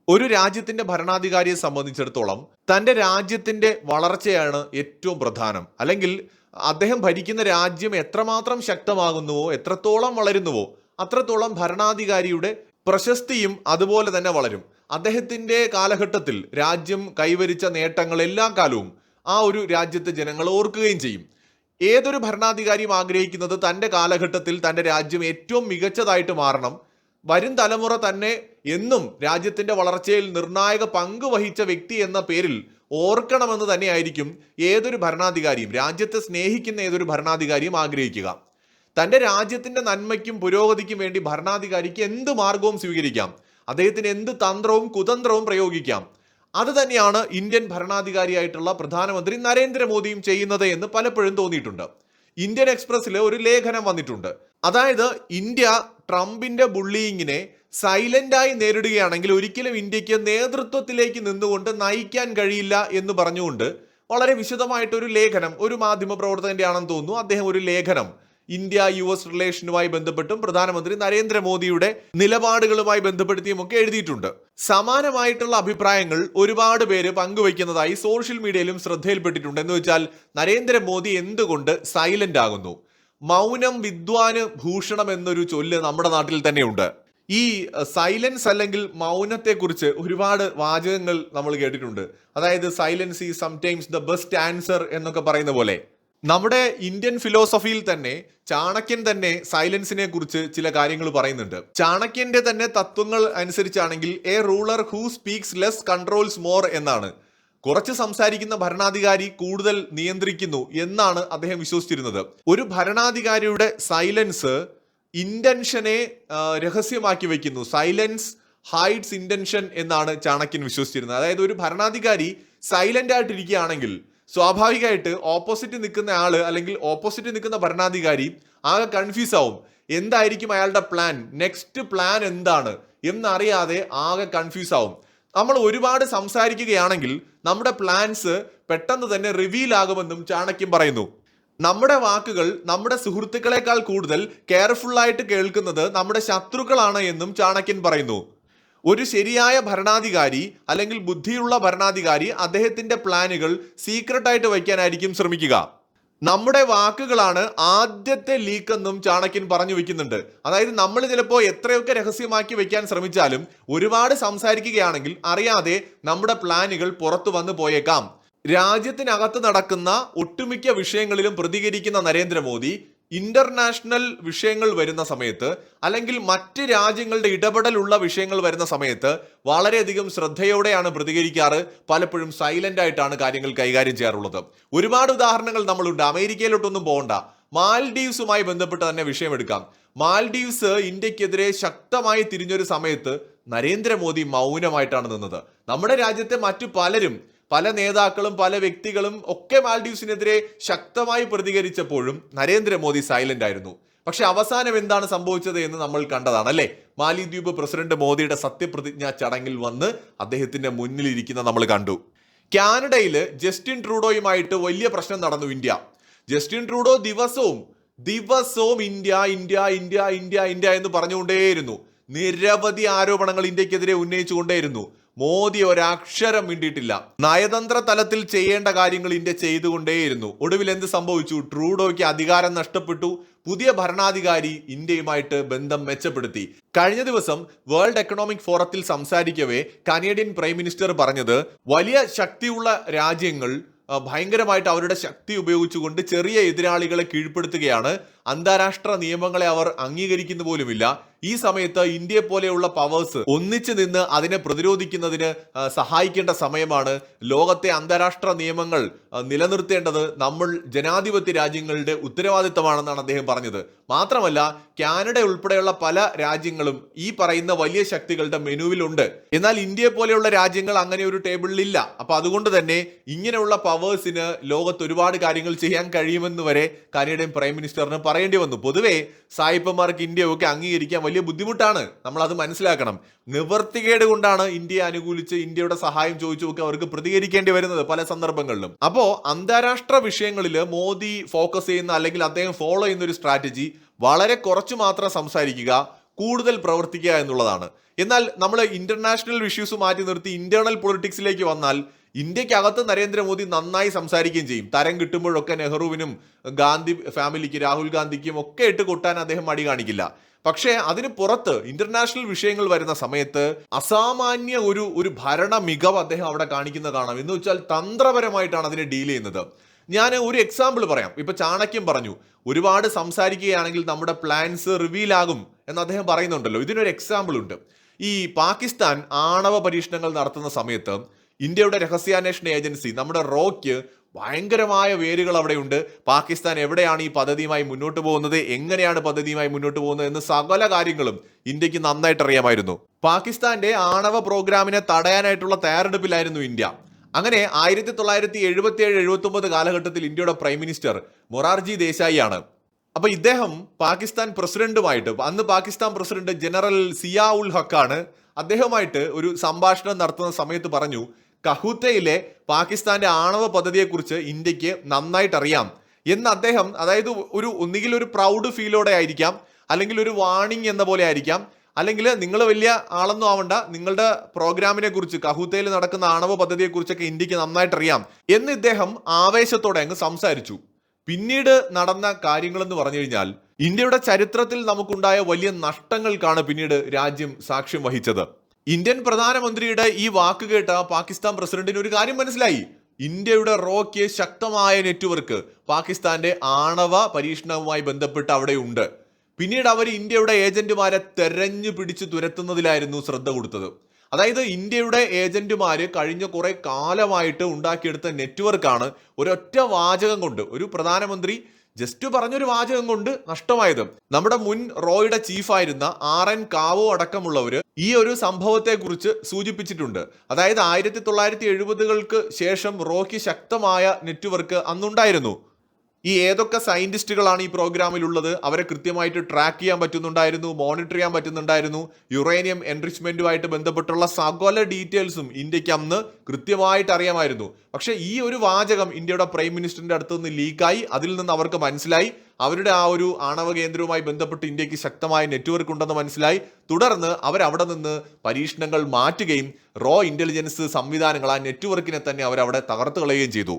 ഒരു രാജ്യത്തിന്റെ ഭരണാധികാരിയെ സംബന്ധിച്ചിടത്തോളം തന്റെ രാജ്യത്തിന്റെ വളർച്ചയാണ് ഏറ്റവും പ്രധാനം. അല്ലെങ്കിൽ അദ്ദേഹം ഭരിക്കുന്ന രാജ്യം എത്രമാത്രം ശക്തമാകുന്നുവോ, എത്രത്തോളം വളരുന്നുവോ, അത്രത്തോളം ഭരണാധികാരിയുടെ പ്രശസ്തിയും അതുപോലെ തന്നെ വളരും. അദ്ദേഹത്തിന്റെ കാലഘട്ടത്തിൽ രാജ്യം കൈവരിച്ച നേട്ടങ്ങൾ എല്ലാ കാലവും ആ ഒരു രാജ്യത്തെ ജനങ്ങൾ ഓർക്കുകയും ചെയ്യും. ഏതൊരു ഭരണാധികാരിയും ആഗ്രഹിക്കുന്നത് തൻ്റെ കാലഘട്ടത്തിൽ തൻ്റെ രാജ്യം ഏറ്റവും മികച്ചതായിട്ട് മാറണം, വരും തലമുറ തന്നെ എന്നും രാജ്യത്തിൻ്റെ വളർച്ചയിൽ നിർണായക പങ്ക് വഹിച്ച വ്യക്തി എന്ന പേരിൽ ഓർക്കണമെന്ന് തന്നെയായിരിക്കും ഏതൊരു ഭരണാധികാരിയും, രാജ്യത്തെ സ്നേഹിക്കുന്ന ഏതൊരു ഭരണാധികാരിയും ആഗ്രഹിക്കുക. തൻ്റെ രാജ്യത്തിൻ്റെ നന്മയ്ക്കും പുരോഗതിക്കും വേണ്ടി ഭരണാധികാരിക്ക് എന്ത് മാർഗവും സ്വീകരിക്കാം, അദ്ദേഹത്തിന് എന്ത് തന്ത്രവും കുതന്ത്രവും പ്രയോഗിക്കാം. അത് തന്നെയാണ് ഇന്ത്യൻ ഭരണാധികാരിയായിട്ടുള്ള പ്രധാനമന്ത്രി നരേന്ദ്രമോദിയും ചെയ്യുന്നത് എന്ന് പലപ്പോഴും തോന്നിയിട്ടുണ്ട്. ഇന്ത്യൻ എക്സ്പ്രസ്സിൽ ഒരു ലേഖനം വന്നിട്ടുണ്ട്. അതായത് ഇന്ത്യ ട്രംപിന്റെ ബുള്ളിയിങ്ങിനെ സൈലന്റായി നേരിടുകയാണെങ്കിൽ ഒരിക്കലും ഇന്ത്യക്ക് നേതൃത്വത്തിലേക്ക് നിന്നുകൊണ്ട് നയിക്കാൻ കഴിയില്ല എന്ന് പറഞ്ഞുകൊണ്ട് വളരെ വിശദമായിട്ടൊരു ലേഖനം, ഒരു മാധ്യമ പ്രവർത്തകന്റെ ആണെന്ന് തോന്നുന്നു, അദ്ദേഹം ഒരു ലേഖനം ഇന്ത്യ US റിലേഷനുമായി ബന്ധപ്പെട്ടും പ്രധാനമന്ത്രി നരേന്ദ്രമോദിയുടെ നിലപാടുകളുമായി ബന്ധപ്പെടുത്തിയുമൊക്കെ എഴുതിയിട്ടുണ്ട്. സമാനമായിട്ടുള്ള അഭിപ്രായങ്ങൾ ഒരുപാട് പേര് പങ്കുവയ്ക്കുന്നതായി സോഷ്യൽ മീഡിയയിലും ശ്രദ്ധയിൽപ്പെട്ടിട്ടുണ്ട്. എന്ന് വെച്ചാൽ നരേന്ദ്രമോദി എന്തുകൊണ്ട് സൈലന്റ് ആകുന്നു? മൗനം വിദ്വാന് ഭൂഷണം എന്നൊരു ചൊല്ല് നമ്മുടെ നാട്ടിൽ തന്നെയുണ്ട്. ഈ സൈലൻസ് അല്ലെങ്കിൽ മൗനത്തെക്കുറിച്ച് ഒരുപാട് വാചകങ്ങൾ നമ്മൾ കേട്ടിട്ടുണ്ട്. അതായത് silence is sometimes the best answer എന്നൊക്കെ പറയുന്ന പോലെ നമ്മുടെ ഇന്ത്യൻ ഫിലോസഫിയിൽ തന്നെ ചാണക്യൻ തന്നെ സൈലൻസിനെ കുറിച്ച് ചില കാര്യങ്ങൾ പറയുന്നുണ്ട്. ചാണക്യന്റെ തന്നെ തത്വങ്ങൾ അനുസരിച്ചാണെങ്കിൽ a ruler who speaks less controls more എന്നാണ്. കുറച്ച് സംസാരിക്കുന്ന ഭരണാധികാരി കൂടുതൽ നിയന്ത്രിക്കുന്നു എന്നാണ് അദ്ദേഹം വിശ്വസിച്ചിരുന്നത്. ഒരു ഭരണാധികാരിയുടെ സൈലൻസ് ഇന്റൻഷനെ രഹസ്യമാക്കി വെക്കുന്നു. സൈലൻസ് ഹൈഡ്സ് ഇന്റൻഷൻ എന്നാണ് ചാണക്യൻ വിശ്വസിച്ചിരുന്നത്. അതായത് ഒരു ഭരണാധികാരി സൈലന്റ് ആയിട്ടിരിക്കുകയാണെങ്കിൽ സ്വാഭാവികമായിട്ട് ഓപ്പോസിറ്റ് നിൽക്കുന്ന ആള് അല്ലെങ്കിൽ ഓപ്പോസിറ്റ് നിൽക്കുന്ന ഭരണാധികാരി ആകെ കൺഫ്യൂസ് ആവും. എന്തായിരിക്കും അയാളുടെ പ്ലാൻ, നെക്സ്റ്റ് പ്ലാൻ എന്താണ് എന്നറിയാതെ ആകെ കൺഫ്യൂസ് ആവും. നമ്മൾ ഒരുപാട് സംസാരിക്കുകയാണെങ്കിൽ നമ്മുടെ പ്ലാൻസ് പെട്ടെന്ന് തന്നെ റിവീൽ ആകുമെന്നും ചാണക്യൻ പറയുന്നു. നമ്മുടെ വാക്കുകൾ നമ്മുടെ സുഹൃത്തുക്കളെക്കാൾ കൂടുതൽ കെയർഫുള്ളായിട്ട് കേൾക്കുന്നത് നമ്മുടെ ശത്രുക്കളാണ് എന്നും ചാണക്യൻ പറയുന്നു. ഒരു ശരിയായ ഭരണാധികാരി അല്ലെങ്കിൽ ബുദ്ധിയുള്ള ഭരണാധികാരി അദ്ദേഹത്തിന്റെ പ്ലാനുകൾ സീക്രട്ടായിട്ട് വയ്ക്കാനായിരിക്കും ശ്രമിക്കുക. നമ്മുടെ വാക്കുകളാണ് ആദ്യത്തെ ലീക്ക് എന്നും ചാണക്യൻ പറഞ്ഞു വെക്കുന്നുണ്ട്. അതായത് നമ്മൾ ചിലപ്പോൾ എത്രയൊക്കെ രഹസ്യമാക്കി വെക്കാൻ ശ്രമിച്ചാലും ഒരുപാട് സംസാരിക്കുകയാണെങ്കിൽ അറിയാതെ നമ്മുടെ പ്ലാനുകൾ പുറത്തു വന്നു പോയേക്കാം. രാജ്യത്തിനകത്ത് നടക്കുന്ന ഒട്ടുമിക്ക വിഷയങ്ങളിലും പ്രതികരിക്കുന്ന നരേന്ദ്രമോദി ഇന്റർനാഷണൽ വിഷയങ്ങൾ വരുന്ന സമയത്ത് അല്ലെങ്കിൽ മറ്റ് രാജ്യങ്ങളുടെ ഇടപെടലുള്ള വിഷയങ്ങൾ വരുന്ന സമയത്ത് വളരെയധികം ശ്രദ്ധയോടെയാണ് പ്രതികരിക്കാറ്. പലപ്പോഴും സൈലന്റ് ആയിട്ടാണ് കാര്യങ്ങൾ കൈകാര്യം ചെയ്യാറുള്ളത്. ഒരുപാട് ഉദാഹരണങ്ങൾ നമ്മളുണ്ട്. അമേരിക്കയിലോട്ടൊന്നും പോകണ്ട, മാൽഡീവ്സുമായി ബന്ധപ്പെട്ട് തന്നെ വിഷയമെടുക്കാം. മാൽഡീവ്സ് ഇന്ത്യക്കെതിരെ ശക്തമായി തിരിഞ്ഞൊരു സമയത്ത് നരേന്ദ്രമോദി മൗനമായിട്ടാണ് നിന്നത്. നമ്മുടെ രാജ്യത്തെ മറ്റു പലരും, പല നേതാക്കളും പല വ്യക്തികളും ഒക്കെ മാൽഡീവ്സിനെതിരെ ശക്തമായി പ്രതികരിച്ചപ്പോഴും നരേന്ദ്രമോദി സൈലന്റ് ആയിരുന്നു. പക്ഷെ അവസാനം എന്താണ് സംഭവിച്ചത് എന്ന് നമ്മൾ കണ്ടതാണ് അല്ലേ? മാലിദ്വീപ് പ്രസിഡന്റ് മോദിയുടെ സത്യപ്രതിജ്ഞാ ചടങ്ങിൽ വന്ന് അദ്ദേഹത്തിന്റെ മുന്നിലിരിക്കുന്ന നമ്മൾ കണ്ടു. കാനഡയിൽ ജസ്റ്റിൻ ട്രൂഡോയുമായിട്ട് വലിയ പ്രശ്നം നടന്നു ഇന്ത്യ. ജസ്റ്റിൻ ട്രൂഡോ ദിവസവും India India India India India എന്ന് പറഞ്ഞുകൊണ്ടേയിരുന്നു. നിരവധി ആരോപണങ്ങൾ ഇന്ത്യക്കെതിരെ ഉന്നയിച്ചുകൊണ്ടേയിരുന്നു. മോദി ഒരക്ഷരം മിണ്ടിയിട്ടില്ല. നയതന്ത്ര തലത്തിൽ ചെയ്യേണ്ട കാര്യങ്ങൾ ഇന്ത്യ ചെയ്തുകൊണ്ടേയിരുന്നു. ഒടുവിൽ എന്ത് സംഭവിച്ചു? ട്രൂഡോയ്ക്ക് അധികാരം നഷ്ടപ്പെട്ടു. പുതിയ ഭരണാധികാരി ഇന്ത്യയുമായിട്ട് ബന്ധം മെച്ചപ്പെടുത്തി. കഴിഞ്ഞ ദിവസം വേൾഡ് എക്കണോമിക് ഫോറത്തിൽ സംസാരിക്കവേ കനേഡിയൻ പ്രൈം മിനിസ്റ്റർ പറഞ്ഞത് വലിയ ശക്തിയുള്ള രാജ്യങ്ങൾ ഭയങ്കരമായിട്ട് അവരുടെ ശക്തി ഉപയോഗിച്ചുകൊണ്ട് ചെറിയ എതിരാളികളെ കീഴ്പ്പെടുത്തുകയാണ്. അന്താരാഷ്ട്ര നിയമങ്ങളെ അവർ അംഗീകരിക്കുന്ന പോലുമില്ല. ഈ സമയത്ത് ഇന്ത്യയെ പോലെയുള്ള പവേഴ്സ് ഒന്നിച്ചു നിന്ന് അതിനെ പ്രതിരോധിക്കുന്നതിന് സഹായിക്കേണ്ട സമയമാണ്. ലോകത്തെ അന്താരാഷ്ട്ര നിയമങ്ങൾ നിലനിർത്തേണ്ടത് നമ്മൾ ജനാധിപത്യ രാജ്യങ്ങളുടെ ഉത്തരവാദിത്തമാണെന്നാണ് അദ്ദേഹം പറഞ്ഞത്. മാത്രമല്ല കാനഡ ഉൾപ്പെടെയുള്ള പല രാജ്യങ്ങളും ഈ പറയുന്ന വലിയ ശക്തികളുടെ മെനുവിലുണ്ട്. എന്നാൽ ഇന്ത്യയെ പോലെയുള്ള രാജ്യങ്ങൾ അങ്ങനെ ഒരു ടേബിളിലില്ല. അപ്പൊ അതുകൊണ്ട് തന്നെ ഇങ്ങനെയുള്ള പവേഴ്സിന് ലോകത്ത് ഒരുപാട് കാര്യങ്ങൾ ചെയ്യാൻ കഴിയുമെന്ന് വരെ കനേഡിയൻ പ്രൈം മിനിസ്റ്ററിന് പറയേണ്ടി വന്നു. പൊതുവെ സായിപ്പന്മാർക്ക് ഇന്ത്യയൊക്കെ അംഗീകരിക്കാൻ വലിയ ബുദ്ധിമുട്ടാണ്. നമ്മൾ അത് മനസ്സിലാക്കണം. നിവർത്തികേട് കൊണ്ടാണ് ഇന്ത്യയെ അനുകൂലിച്ച് ഇന്ത്യയുടെ സഹായം ചോദിച്ചുമൊക്കെ അവർക്ക് പ്രതികരിക്കേണ്ടി വരുന്നത് പല സന്ദർഭങ്ങളിലും. അപ്പോ അന്താരാഷ്ട്ര വിഷയങ്ങളിൽ മോദി ഫോക്കസ് ചെയ്യുന്ന അല്ലെങ്കിൽ അദ്ദേഹം ഫോളോ ചെയ്യുന്ന ഒരു സ്ട്രാറ്റജി വളരെ കുറച്ചു മാത്രം സംസാരിക്കുക, കൂടുതൽ പ്രവർത്തിക്കുക എന്നുള്ളതാണ്. എന്നാൽ നമ്മൾ ഇന്റർനാഷണൽ ഇഷ്യൂസ് മാറ്റി നിർത്തി ഇന്റേണൽ പൊളിറ്റിക്സിലേക്ക് വന്നാൽ ഇന്ത്യക്കകത്ത് നരേന്ദ്രമോദി നന്നായി സംസാരിക്കുകയും ചെയ്യും. തരം കിട്ടുമ്പോഴൊക്കെ നെഹ്റുവിനും ഗാന്ധി ഫാമിലിക്ക്, രാഹുൽ ഗാന്ധിക്കും ഒക്കെ ഇട്ട് കൊട്ടാൻ അദ്ദേഹം മടി കാണിക്കില്ല. പക്ഷേ അതിന് പുറത്ത് ഇന്റർനാഷണൽ വിഷയങ്ങൾ വരുന്ന സമയത്ത് അസാമാന്യ ഒരു ഭരണ മികവ് അദ്ദേഹം അവിടെ കാണിക്കുന്നത് കാണാം. എന്ന് വെച്ചാൽ തന്ത്രപരമായിട്ടാണ് അതിനെ ഡീൽ ചെയ്യുന്നത്. ഞാൻ ഒരു എക്സാമ്പിൾ പറയാം. ഇപ്പൊ ചാണക്യം പറഞ്ഞു, ഒരുപാട് സംസാരിക്കുകയാണെങ്കിൽ നമ്മുടെ പ്ലാൻസ് റിവീൽ ആകും എന്ന് അദ്ദേഹം പറയുന്നുണ്ടല്ലോ. ഇതിനൊരു എക്സാമ്പിൾ ഉണ്ട്. ഈ പാകിസ്ഥാൻ ആണവ പരീക്ഷണങ്ങൾ നടത്തുന്ന സമയത്ത് ഇന്ത്യയുടെ രഹസ്യാന്വേഷണ ഏജൻസി നമ്മുടെ റോയ്ക്ക് ഭയങ്കരമായ വേരുകൾ അവിടെയുണ്ട്. പാകിസ്ഥാൻ എവിടെയാണ് ഈ പദ്ധതിയുമായി മുന്നോട്ട് പോകുന്നത്, എങ്ങനെയാണ് പദ്ധതിയുമായി മുന്നോട്ട് പോകുന്നത് എന്ന് സകല കാര്യങ്ങളും ഇന്ത്യക്ക് നന്നായിട്ട് അറിയാമായിരുന്നു. പാകിസ്ഥാന്റെ ആണവ പ്രോഗ്രാമിനെ തടയാനായിട്ടുള്ള തയ്യാറെടുപ്പിലായിരുന്നു ഇന്ത്യ. അങ്ങനെ 1977-79 കാലഘട്ടത്തിൽ ഇന്ത്യയുടെ പ്രൈം മിനിസ്റ്റർ മൊറാർജി ദേശായി ആണ്. അപ്പൊ ഇദ്ദേഹം പാകിസ്ഥാൻ പ്രസിഡന്റുമായിട്ട്, അന്ന് പാകിസ്ഥാൻ പ്രസിഡന്റ് ജനറൽ സിയാ ഉൽ ഹക്കാണ്, അദ്ദേഹവുമായിട്ട് ഒരു സംഭാഷണം നടത്തുന്ന സമയത്ത് പറഞ്ഞു, കഹൂത്തയിലെ പാകിസ്ഥാന്റെ ആണവ പദ്ധതിയെക്കുറിച്ച് ഇന്ത്യക്ക് നന്നായിട്ട് അറിയാം എന്ന് അദ്ദേഹം, അതായത് ഒന്നുകിൽ ഒരു പ്രൗഡ് ഫീലോടെ ആയിരിക്കാം, അല്ലെങ്കിൽ ഒരു വാണിംഗ് എന്ന പോലെ ആയിരിക്കാം, അല്ലെങ്കിൽ നിങ്ങൾ വലിയ ആളൊന്നും ആവണ്ട, നിങ്ങളുടെ പ്രോഗ്രാമിനെ കുറിച്ച്, കഹൂത്തയിൽ നടക്കുന്ന ആണവ പദ്ധതിയെ കുറിച്ചൊക്കെ ഇന്ത്യക്ക് നന്നായിട്ട് അറിയാം എന്ന് ഇദ്ദേഹം ആവേശത്തോടെ അങ്ങ് സംസാരിച്ചു. പിന്നീട് നടന്ന കാര്യങ്ങൾ എന്ന് പറഞ്ഞു കഴിഞ്ഞാൽ ഇന്ത്യയുടെ ചരിത്രത്തിൽ നമുക്കുണ്ടായ വലിയ നഷ്ടങ്ങൾക്കാണ് പിന്നീട് രാജ്യം സാക്ഷ്യം വഹിച്ചത്. ഇന്ത്യൻ പ്രധാനമന്ത്രിയുടെ ഈ വാക്ക് കേട്ട പാകിസ്ഥാൻ പ്രസിഡന്റിന് ഒരു കാര്യം മനസ്സിലായി. ഇന്ത്യയുടെ റോയ്ക്ക് ശക്തമായ നെറ്റ്വർക്ക് പാകിസ്ഥാന്റെ ആണവ പരീക്ഷണവുമായി ബന്ധപ്പെട്ട് അവിടെ ഉണ്ട്. പിന്നീട് അവർ ഇന്ത്യയുടെ ഏജന്റുമാരെ തെരഞ്ഞു പിടിച്ച് തുരത്തുന്നതിലായിരുന്നു ശ്രദ്ധ കൊടുത്തത്. അതായത് ഇന്ത്യയുടെ ഏജന്റുമാര് കഴിഞ്ഞ കുറെ കാലമായിട്ട് ഉണ്ടാക്കിയെടുത്ത നെറ്റ്വർക്കാണ് ഒരൊറ്റ വാചകം കൊണ്ട്, ഒരു പ്രധാനമന്ത്രി ജസ്റ്റ് പറഞ്ഞൊരു വാചകം കൊണ്ട് നഷ്ടമായത്. നമ്മുടെ മുൻ റോയുടെ ചീഫായിരുന്ന RN കാവോ അടക്കമുള്ളവര് ഈ ഒരു സംഭവത്തെ കുറിച്ച് സൂചിപ്പിച്ചിട്ടുണ്ട്. അതായത് 1970-കൾക്ക് ശേഷം റോയ്ക്ക് ശക്തമായ നെറ്റ്വർക്ക് അന്നുണ്ടായിരുന്നു. ഈ ഏതൊക്കെ സയന്റിസ്റ്റുകളാണ് ഈ പ്രോഗ്രാമിലുള്ളത് അവരെ കൃത്യമായിട്ട് ട്രാക്ക് ചെയ്യാൻ പറ്റുന്നുണ്ടായിരുന്നു, മോണിറ്റർ ചെയ്യാൻ പറ്റുന്നുണ്ടായിരുന്നു. യുറേനിയം എൻറിച്ച്മെന്റുമായിട്ട് ബന്ധപ്പെട്ടുള്ള സകല ഡീറ്റെയിൽസും ഇന്ത്യക്ക് അന്ന് കൃത്യമായിട്ട് അറിയാമായിരുന്നു. പക്ഷെ ഈ ഒരു വാചകം ഇന്ത്യയുടെ പ്രൈം മിനിസ്റ്ററിന്റെ അടുത്ത് നിന്ന് ലീക്കായി. അതിൽ നിന്ന് അവർക്ക് മനസ്സിലായി അവരുടെ ആ ഒരു ആണവ കേന്ദ്രവുമായി ബന്ധപ്പെട്ട് ഇന്ത്യക്ക് ശക്തമായ നെറ്റ്വർക്ക് ഉണ്ടെന്ന് മനസ്സിലായി. തുടർന്ന് അവരവിടെ നിന്ന് പരീക്ഷണങ്ങൾ മാറ്റുകയും റോ ഇന്റലിജൻസ് സംവിധാനങ്ങൾ, ആ നെറ്റ്വർക്കിനെ തന്നെ അവരവിടെ തകർത്ത് കളയുകയും ചെയ്തു.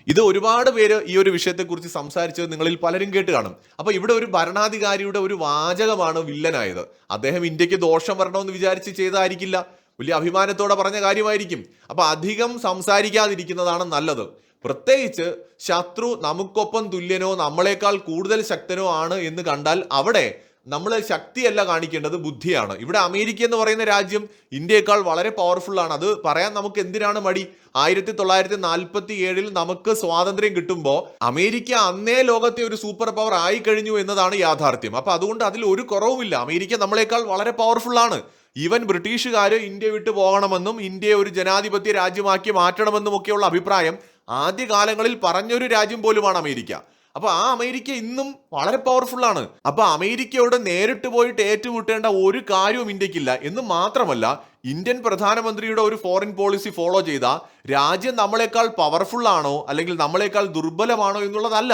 ഇത് ഒരുപാട് പേര് ഈ ഒരു വിഷയത്തെക്കുറിച്ച് സംസാരിച്ചത് നിങ്ങളിൽ പലരും കേട്ട് കാണും. അപ്പൊ ഇവിടെ ഒരു ഭരണാധികാരിയുടെ ഒരു വാചകമാണ് വില്ലനായത്. അദ്ദേഹം ഇന്ത്യക്ക് ദോഷം വരണമെന്ന് വിചാരിച്ച് ചെയ്തതായിരിക്കില്ല, വലിയ അഭിമാനത്തോടെ പറഞ്ഞ കാര്യമായിരിക്കും. അപ്പൊ അധികം സംസാരിക്കാതിരിക്കുന്നതാണ് നല്ലത്. പ്രത്യേകിച്ച് ശത്രു നമുക്കൊപ്പം തുല്യനോ നമ്മളെക്കാൾ കൂടുതൽ ശക്തനോ ആണ് എന്ന് കണ്ടാൽ അവിടെ നമ്മൾ ശക്തിയല്ല കാണിക്കേണ്ടത്, ബുദ്ധിയാണ്. ഇവിടെ അമേരിക്ക എന്ന് പറയുന്ന രാജ്യം ഇന്ത്യയെക്കാൾ വളരെ പവർഫുൾ ആണ്. അത് പറയാൻ നമുക്ക് എന്തിനാണ് മടി? 1947 നമുക്ക് സ്വാതന്ത്ര്യം കിട്ടുമ്പോൾ അമേരിക്ക അന്നേ ലോകത്തെ ഒരു സൂപ്പർ പവർ ആയി കഴിഞ്ഞു എന്നതാണ് യാഥാർത്ഥ്യം. അപ്പൊ അതുകൊണ്ട് അതിൽ ഒരു കുറവുമില്ല. അമേരിക്ക നമ്മളെക്കാൾ വളരെ പവർഫുൾ ആണ്. ഈവൻ ബ്രിട്ടീഷുകാർ ഇന്ത്യ വിട്ടു പോകണമെന്നും ഇന്ത്യയെ ഒരു ജനാധിപത്യ രാജ്യമാക്കി മാറ്റണമെന്നും ഒക്കെയുള്ള അഭിപ്രായം ആദ്യകാലങ്ങളിൽ പറഞ്ഞൊരു രാജ്യം പോലുമാണ് അമേരിക്ക. അപ്പൊ ആ അമേരിക്ക ഇന്നും വളരെ പവർഫുൾ ആണ്. അപ്പൊ അമേരിക്കയോട് നേരിട്ട് പോയിട്ട് ഏറ്റുമുട്ടേണ്ട ഒരു കാര്യവും ഇന്ത്യക്കില്ല. എന്ന് മാത്രമല്ല, ഇന്ത്യൻ പ്രധാനമന്ത്രിയുടെ ഒരു ഫോറിൻ പോളിസി ഫോളോ ചെയ്ത രാജ്യം നമ്മളെക്കാൾ പവർഫുൾ ആണോ അല്ലെങ്കിൽ നമ്മളെക്കാൾ ദുർബലമാണോ എന്നുള്ളതല്ല.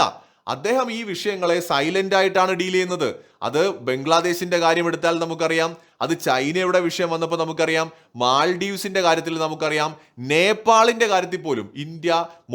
അദ്ദേഹം ഈ വിഷയങ്ങളെ സൈലന്റ് ആയിട്ടാണ് ഡീൽ ചെയ്യുന്നത്. അത് ബംഗ്ലാദേശിന്റെ കാര്യം എടുത്താൽ നമുക്കറിയാം, അത് ചൈനയുടെ വിഷയം വന്നപ്പോൾ നമുക്കറിയാം, മാൽഡീവ്സിന്റെ കാര്യത്തിൽ നമുക്കറിയാം, നേപ്പാളിന്റെ കാര്യത്തിൽ പോലും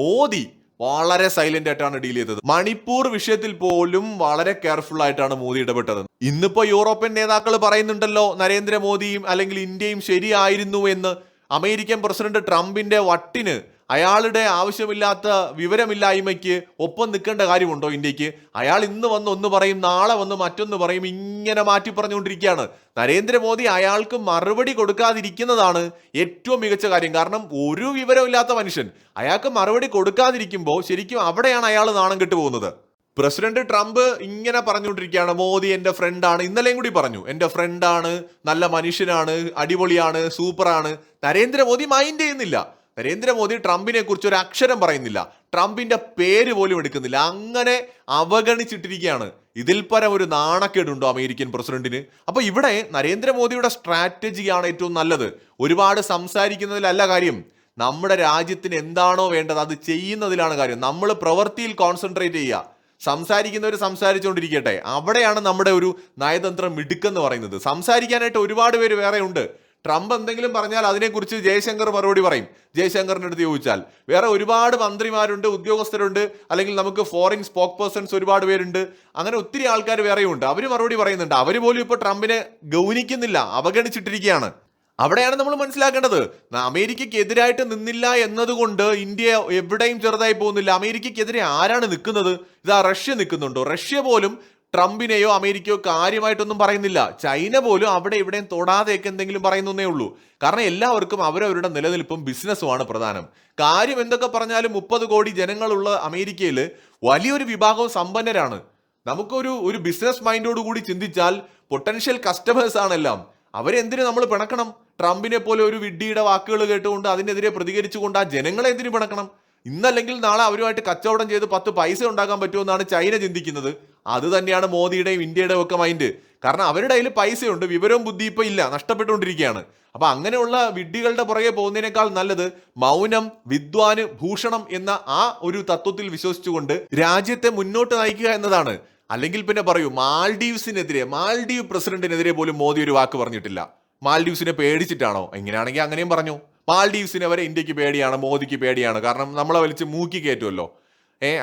മോദി വളരെ സൈലന്റ് ആയിട്ടാണ് ഡീൽ ചെയ്തത്. മണിപ്പൂർ വിഷയത്തിൽ പോലും വളരെ കെയർഫുൾ ആയിട്ടാണ് മോദി ഇടപെട്ടത്. ഇന്നിപ്പോ യൂറോപ്യൻ നേതാക്കൾ പറയുന്നുണ്ടല്ലോ നരേന്ദ്രമോദിയും അല്ലെങ്കിൽ ഇന്ത്യയും ശരിയായിരുന്നു എന്ന്. അമേരിക്കൻ പ്രസിഡന്റ് ട്രംപിന്റെ വട്ടിന്, അയാളുടെ ആവശ്യമില്ലാത്ത വിവരമില്ലായ്മയ്ക്ക് ഒപ്പം നിൽക്കേണ്ട കാര്യമുണ്ടോ ഇന്ത്യക്ക്? അയാൾ ഇന്ന് വന്ന് ഒന്ന് പറയും, നാളെ വന്ന് മറ്റൊന്ന് പറയും, ഇങ്ങനെ മാറ്റി പറഞ്ഞുകൊണ്ടിരിക്കുകയാണ്. നരേന്ദ്രമോദി അയാൾക്ക് മറുപടി കൊടുക്കാതിരിക്കുന്നതാണ് ഏറ്റവും മികച്ച കാര്യം. കാരണം ഒരു വിവരമില്ലാത്ത മനുഷ്യൻ അയാൾക്ക് മറുപടി കൊടുക്കാതിരിക്കുമ്പോൾ ശരിക്കും അവിടെയാണ് അയാൾ നാണം കെട്ടു പോകുന്നത്. പ്രസിഡന്റ് ട്രംപ് ഇങ്ങനെ പറഞ്ഞുകൊണ്ടിരിക്കുകയാണ്, മോദി എന്റെ ഫ്രണ്ടാണ്. ഇന്നലെയും കൂടി പറഞ്ഞു, എന്റെ ഫ്രണ്ടാണ്, നല്ല മനുഷ്യനാണ്, അടിപൊളിയാണ്, സൂപ്പറാണ്. നരേന്ദ്രമോദി മൈൻഡ് ചെയ്യുന്നില്ല. നരേന്ദ്രമോദി ട്രംപിനെ കുറിച്ച് ഒരു അക്ഷരം പറയുന്നില്ല, ട്രംപിന്റെ പേര് പോലും എടുക്കുന്നില്ല. അങ്ങനെ അവഗണിച്ചിട്ടിരിക്കുകയാണ്. ഇതിൽ പരം ഒരു നാണക്കേടുണ്ടോ അമേരിക്കൻ പ്രസിഡന്റിന്? അപ്പൊ ഇവിടെ നരേന്ദ്രമോദിയുടെ സ്ട്രാറ്റജിയാണ് ഏറ്റവും നല്ലത്. ഒരുപാട് സംസാരിക്കുന്നതിലല്ല കാര്യം, നമ്മുടെ രാജ്യത്തിന് എന്താണോ വേണ്ടത് അത് ചെയ്യുന്നതിലാണ് കാര്യം. നമ്മൾ പ്രവൃത്തിയിൽ കോൺസെൻട്രേറ്റ് ചെയ്യുക. സംസാരിക്കുന്നവർ സംസാരിച്ചുകൊണ്ടിരിക്കട്ടെ. അവിടെയാണ് നമ്മുടെ ഒരു നയതന്ത്ര മിടുക്കെന്ന് പറയുന്നത്. സംസാരിക്കാനായിട്ട് ഒരുപാട് പേര് വേറെ ഉണ്ട്. ട്രംപ് എന്തെങ്കിലും പറഞ്ഞാൽ അതിനെക്കുറിച്ച് ജയശങ്കർ മറുപടി പറയും. ജയശങ്കറിന്റെ അടുത്ത് ചോദിച്ചാൽ വേറെ ഒരുപാട് മന്ത്രിമാരുണ്ട്, ഉദ്യോഗസ്ഥരുണ്ട്, അല്ലെങ്കിൽ നമുക്ക് ഫോറിൻ സ്പോക്ക് പേഴ്സൺസ് ഒരുപാട് പേരുണ്ട്. അങ്ങനെ ഒത്തിരി ആൾക്കാർ വേറെയുണ്ട്. അവർ മറുപടി പറയുന്നുണ്ട്. അവർ പോലും ഇപ്പോൾ ട്രംപിനെ ഗൗനിക്കുന്നില്ല, അവഗണിച്ചിട്ടിരിക്കുകയാണ്. അവിടെയാണ് നമ്മൾ മനസ്സിലാക്കേണ്ടത്. അമേരിക്കയ്ക്കെതിരായിട്ട് നിന്നില്ല എന്നതുകൊണ്ട് ഇന്ത്യ എവിടെയും ചെറുതായി പോകുന്നില്ല. അമേരിക്കയ്ക്കെതിരെ ആരാണ് നിൽക്കുന്നത്? ഇതാ റഷ്യ നിൽക്കുന്നുണ്ടോ? റഷ്യ പോലും ട്രംപിനെയോ അമേരിക്കയോ കാര്യമായിട്ടൊന്നും പറയുന്നില്ല. ചൈന പോലും അവിടെ ഇവിടെയും തൊടാതെയൊക്കെ എന്തെങ്കിലും പറയുന്നേ ഉള്ളൂ. കാരണം എല്ലാവർക്കും അവരവരുടെ നിലനിൽപ്പും ബിസിനസ്സുമാണ് പ്രധാനം. കാര്യം എന്തൊക്കെ പറഞ്ഞാലും 30 കോടി ജനങ്ങളുള്ള അമേരിക്കയിൽ വലിയൊരു വിഭാഗവും സമ്പന്നരാണ്. നമുക്കൊരു ബിസിനസ് മൈൻഡോട് കൂടി ചിന്തിച്ചാൽ പൊട്ടൻഷ്യൽ കസ്റ്റമേഴ്സ് ആണെല്ലാം. അവരെന്തിനു നമ്മൾ പിണക്കണം? ട്രംപിനെ പോലെ ഒരു വിഡ്ഢിയുടെ വാക്കുകൾ കേട്ടുകൊണ്ട് അതിനെതിരെ പ്രതികരിച്ചുകൊണ്ട് ആ ജനങ്ങളെ എന്തിനു പിണക്കണം? ഇന്നല്ലെങ്കിൽ നാളെ അവരുമായിട്ട് കച്ചവടം ചെയ്ത് 10 പൈസ ഉണ്ടാക്കാൻ പറ്റുമെന്നാണ് ചൈന ചിന്തിക്കുന്നത്. അത് തന്നെയാണ് മോദിയുടെയും ഇന്ത്യയുടെയും ഒക്കെ മൈൻഡ്. കാരണം അവരുടെ കയ്യിൽ പൈസയുണ്ട്, വിവരവും ബുദ്ധി ഇപ്പൊ ഇല്ല, നഷ്ടപ്പെട്ടുകൊണ്ടിരിക്കുകയാണ്. അപ്പൊ അങ്ങനെയുള്ള വിഡ്ഢികളുടെ പുറകെ പോകുന്നതിനേക്കാൾ നല്ലത് മൗനം വിദ്വാന് ഭൂഷണം എന്ന ആ ഒരു തത്വത്തിൽ വിശ്വസിച്ചുകൊണ്ട് രാജ്യത്തെ മുന്നോട്ട് നയിക്കുക എന്നതാണ്. അല്ലെങ്കിൽ പിന്നെ പറയൂ, മാൽഡീവ് പ്രസിഡന്റിനെതിരെ പോലും മോദി ഒരു വാക്ക് പറഞ്ഞിട്ടില്ല. മാൽഡീവ്സിനെ പേടിച്ചിട്ടാണോ? എങ്ങനെയാണെങ്കിൽ അങ്ങനെയും പറഞ്ഞു. മാൽഡീവ്സിനെ വരെ ഇന്ത്യക്ക് പേടിയാണ്, മോദിക്ക് പേടിയാണ്. കാരണം നമ്മളെ വലിച്ച് മൂക്കി കയറ്റുമല്ലോ.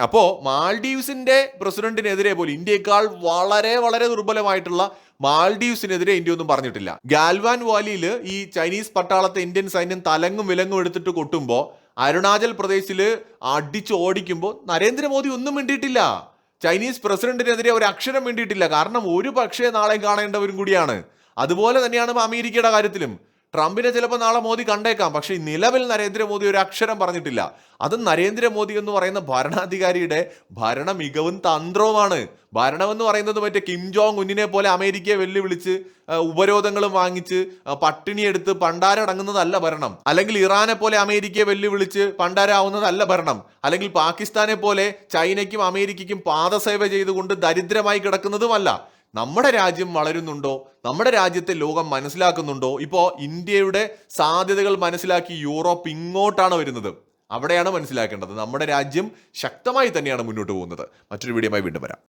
അപ്പോ മാൽഡീവ്സിന്റെ പ്രസിഡന്റിനെതിരെ പോലും ഇന്ത്യയെക്കാൾ വളരെ വളരെ ദുർബലമായിട്ടുള്ള മാൽഡീവ്സിനെതിരെ ഇന്ത്യ ഒന്നും പറഞ്ഞിട്ടില്ല. ഗാൽവാൻ വാലിയിൽ ഈ ചൈനീസ് പട്ടാളത്തെ ഇന്ത്യൻ സൈന്യം തലങ്ങും വിലങ്ങും എടുത്തിട്ട് കൊട്ടുമ്പോൾ അരുണാചൽ പ്രദേശിൽ അടിച്ച് ഓടിക്കുമ്പോൾ നരേന്ദ്രമോദി ഒന്നും മിണ്ടിയിട്ടില്ല. ചൈനീസ് പ്രസിഡന്റിനെതിരെ ഒരു അക്ഷരം വേണ്ടിയിട്ടില്ല. കാരണം ഒരു പക്ഷേ നാളെ കാണേണ്ടവരും കൂടിയാണ്. അതുപോലെ തന്നെയാണ് അമേരിക്കയുടെ കാര്യത്തിലും. ട്രംപിനെ ചിലപ്പോൾ നാളെ മോദി കണ്ടേക്കാം, പക്ഷേ നിലവിൽ നരേന്ദ്രമോദി ഒരു അക്ഷരം പറഞ്ഞിട്ടില്ല. അതും നരേന്ദ്രമോദി എന്ന് പറയുന്ന ഭരണാധികാരിയുടെ ഭരണ മികവും തന്ത്രവുമാണ്. ഭരണം എന്ന് പറയുന്നത് മറ്റേ കിം ജോങ് ഉന്നിനെ പോലെ അമേരിക്കയെ വെല്ലുവിളിച്ച് ഉപരോധങ്ങളും വാങ്ങിച്ച് പട്ടിണിയെടുത്ത് പണ്ടാരടങ്ങുന്നതല്ല ഭരണം. അല്ലെങ്കിൽ ഇറാനെ പോലെ അമേരിക്കയെ വെല്ലുവിളിച്ച് പണ്ടാരാവുന്നതല്ല ഭരണം. അല്ലെങ്കിൽ പാകിസ്ഥാനെ പോലെ ചൈനയ്ക്കും അമേരിക്കയ്ക്കും പാദസേവ ചെയ്തുകൊണ്ട് ദരിദ്രമായി കിടക്കുന്നതുമല്ല. നമ്മുടെ രാജ്യം വളരുന്നുണ്ടോ? നമ്മുടെ രാജ്യത്തെ ലോകം മനസ്സിലാക്കുന്നുണ്ടോ? ഇപ്പോൾ ഇന്ത്യയുടെ സാധ്യതകൾ മനസ്സിലാക്കി യൂറോപ്പ് ഇങ്ങോട്ടാണ് വരുന്നത്. അവിടെയാണ് മനസ്സിലാക്കേണ്ടത്. നമ്മുടെ രാജ്യം ശക്തമായി തന്നെയാണ് മുന്നോട്ട് പോകുന്നത്. മറ്റൊരു വീഡിയോയുമായി വീണ്ടും വരാം.